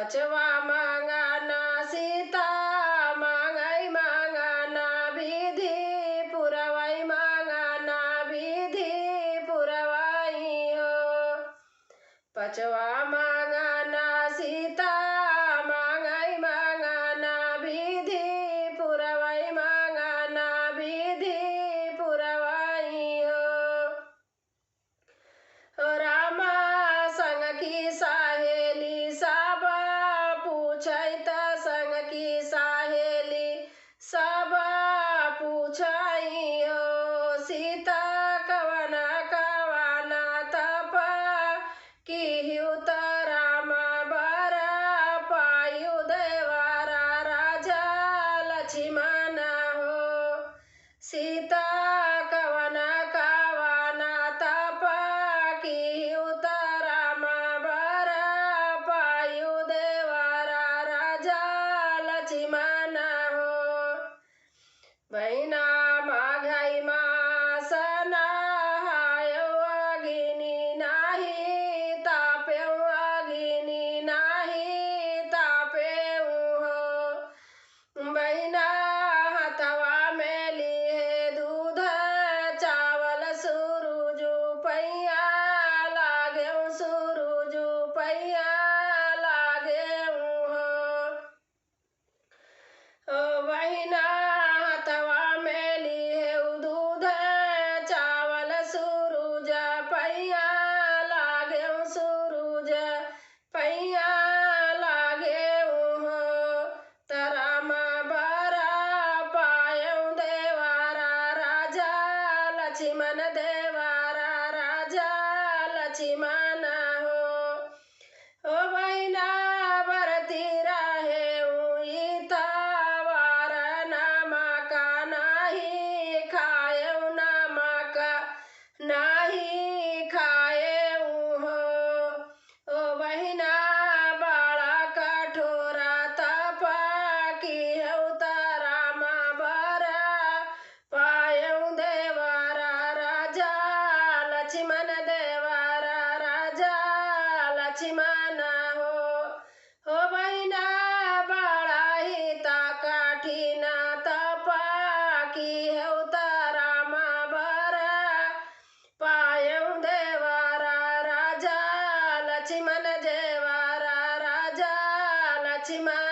पचवा मांगाना सीता मांगई मांगाना विधि पुरवाई मांगाना विधि पुरवाई हो। पचवा मांगाना सीता मांगई मांगाना विधि पुरवाई मांगाना विधि पुरवाई हो। रामा संग की सहेली सब पूछत संग की सहेली सब पूछई हो। सीता कवन कवन तप किहु त राम बर पायु देवरा राजा लक्ष्मण हो। सीता कवन कवन तप किहु त राम बर पायु देवरा राजा लक्ष्मण हो। बहिना माघई मास नहायौ अग्नि नाही तापेउ अग्नि नाही तापेउ हो। बहिना हथवा में लिए दूध चावल सुरुजु पैया लागेउ सुरुजु पैया लागेउ हो। ओ बहिना हथवा में लिए दूध चावल सुरुज पैया लागेउ सुरुज पैया लागेउ हो। तराम बर पायौ देवरा राजा लक्ष्मण देवरा राजा लक्ष्मण हो। ओ बहिना बरती रहेउ इतवार नमक नाही खाएउ नमक नाही खाएउ हो। ओ बहिना बड़ा कठोर तप किहु त राम बर पायौ देवरा राजा लक्ष्मण देवरा राजा लक्ष्मण हो। हो बहिना बड़ा हित कठिन तप किहु त राम बर पायौ देवरा राजा लक्ष्मण देवरा राजा लक्ष्मण